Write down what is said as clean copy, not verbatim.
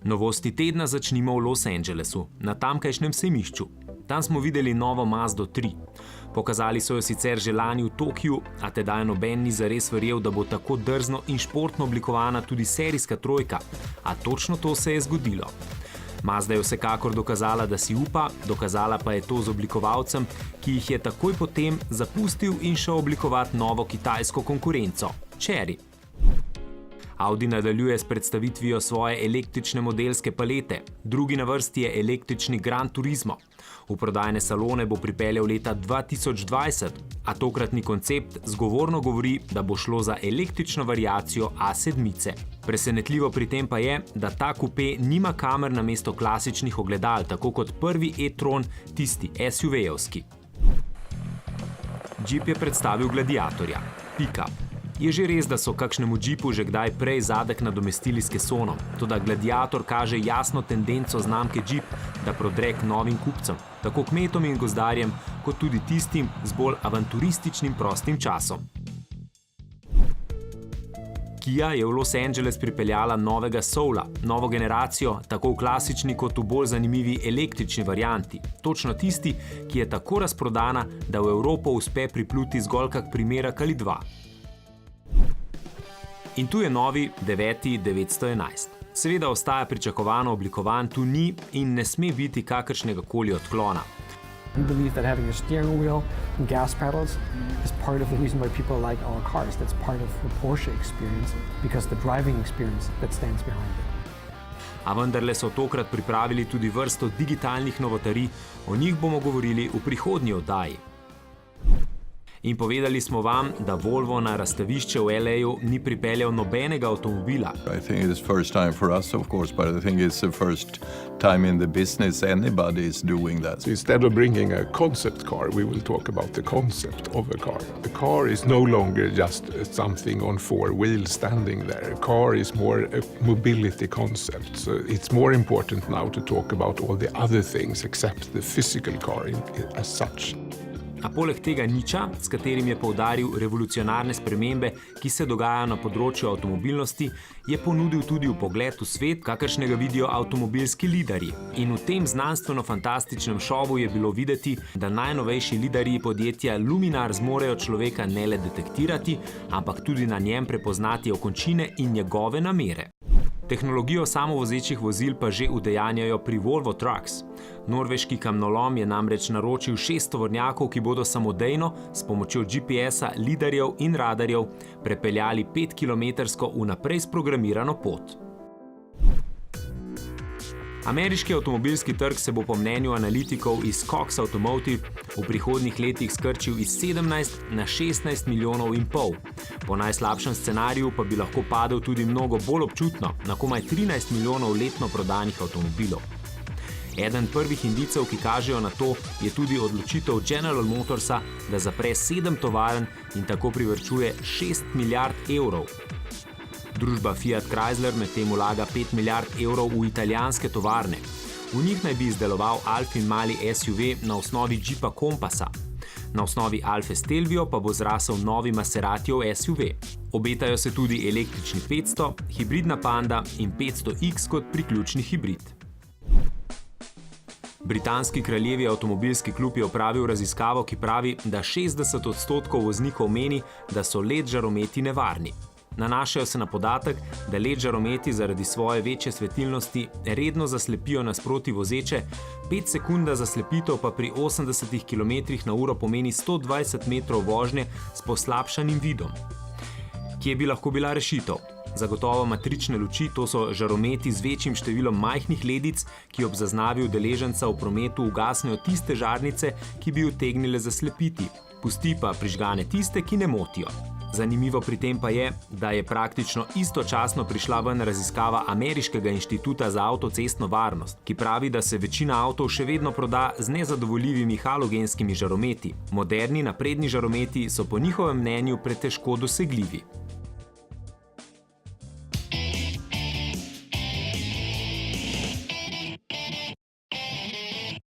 Novosti tedna začnimo v Los Angelesu, na tamkajšnjem sejmišču. Tam smo videli novo Mazdo 3. Pokazali so jo sicer že lani v Tokiu, a tedaj noben ni zares verjel, da bo tako drzno in športno oblikovana tudi serijska trojka, a točno to se je zgodilo. Mazda je vsekakor dokazala, da si upa, dokazala pa je to z oblikovalcem, ki jih je takoj potem zapustil in šel oblikovati novo kitajsko konkurenco, Chery. Audi nadaljuje s predstavitvijo svoje električne modelske palete, drugi na vrsti je električni Gran Turismo. V prodajne salone bo pripeljal leta 2020, a tokratni koncept zgovorno govori, da bo šlo za električno variacijo A7. Presenetljivo pri tem pa je, da ta kupe nima kamer namesto klasičnih ogledal, tako kot prvi e-tron, tisti SUV-evski. Jeep je predstavil Gladiatorja. Pika. Je že res, da so kakšnemu Jeepu že kdaj prej zadek nadomestili s Kessonom, toda Gladiator kaže jasno tendenco znamke Jeep, da prodre k novim kupcem, tako kmetom in gozdarjem, kot tudi tistim z bolj avanturističnim prostim časom. Kia je v Los Angeles pripeljala novega Soula, novo generacijo, tako v klasični kot v bolj zanimivi električni varianti. Točno tisti, ki je tako razprodana, da v Evropo uspe pripluti zgolj kak primerak ali dva. In tu je novi 911. Seveda ostaja pričakovano oblikovan, tu ni in ne sme biti kakršnega koli odklona. We believe that having a steering wheel and gas pedals is part of the reason why people like our cars. That's part of the Porsche experience because the driving experience that stands behind it. A vendarle so tokrat pripravili tudi vrsto digitalnih novotarij, o njih bomo govorili v prihodnji oddaji. In povedali smo vam, da Volvo na razstavišče v LA-ju ni pripeljal nobenega avtomobila. I think it is first time for us, of course, but I think it's the first time in the business anybody is doing that. So instead of bringing a concept car, we will talk about the concept of a car. The car is no longer just something on four wheels standing there. A car is more a mobility concept. So it's more important now to talk about all the other things except the physical car as such. A poleg tega niča, s katerim je poudaril revolucionarne spremembe, ki se dogajajo na področju avtomobilnosti, je ponudil tudi vpogled v svet, kakršnega vidijo avtomobilski liderji. In v tem znanstveno-fantastičnem šovu je bilo videti, da najnovejši liderji podjetja Luminar zmorejo človeka ne le detektirati, ampak tudi na njem prepoznati okončine in njegove namere. Tehnologijo samovozečih vozil pa že udejanjajo pri Volvo Trucks. Norveški kamnolom je namreč naročil 6 tovornjakov, ki bodo samodejno s pomočjo GPS-a, lidarjev in radarjev prepeljali 5-kilometrsko vnaprej sprogramirano pot. Ameriški avtomobilski trg se bo po mnenju analitikov iz Cox Automotive v prihodnjih letih skrčil iz 17 na 16 milijonov in pol. Po najslabšem scenariju pa bi lahko padel tudi mnogo bolj občutno, na komaj 13 milijonov letno prodanih avtomobilov. Eden prvih indicev, ki kažejo na to, je tudi odločitev General Motorsa, da zapre 7 tovarn in tako privarčuje 6 milijard evrov. Družba Fiat Chrysler medtem vlaga 5 milijard evrov v italijanske tovarne. V njih naj bi izdeloval Alfin mali SUV na osnovi Jeepa Kompasa. Na osnovi Alfe Stelvio pa bo zrasel novi Maseratijev SUV. Obetajo se tudi električni 500, hibridna Panda in 500X kot priključni hibrid. Britanski kraljevi avtomobilski klub je opravil raziskavo, ki pravi, da 60% voznikov meni, da so LED žarometi nevarni. Nanašajo se na podatek, da LED žarometi zaradi svoje večje svetilnosti redno zaslepijo nasproti vozeče, 5 sekunda zaslepitev pa pri 80 km/h pomeni 120 metrov vožnje s poslabšanim vidom. Kje bi lahko bila rešitev? Zagotovo matrične luči, to so žarometi z večjim številom majhnih ledic, ki ob zaznavi udeleženca v prometu ugasnejo tiste žarnice, ki bi utegnile zaslepiti, pusti pa prižgane tiste, ki ne motijo. Zanimivo pri tem pa je, da je praktično istočasno prišla ven raziskava Ameriškega inštituta za avtocestno varnost, ki pravi, da se večina avtov še vedno proda z nezadovoljivimi halogenskimi žarometi. Moderni napredni žarometi so po njihovem mnenju pretežko dosegljivi.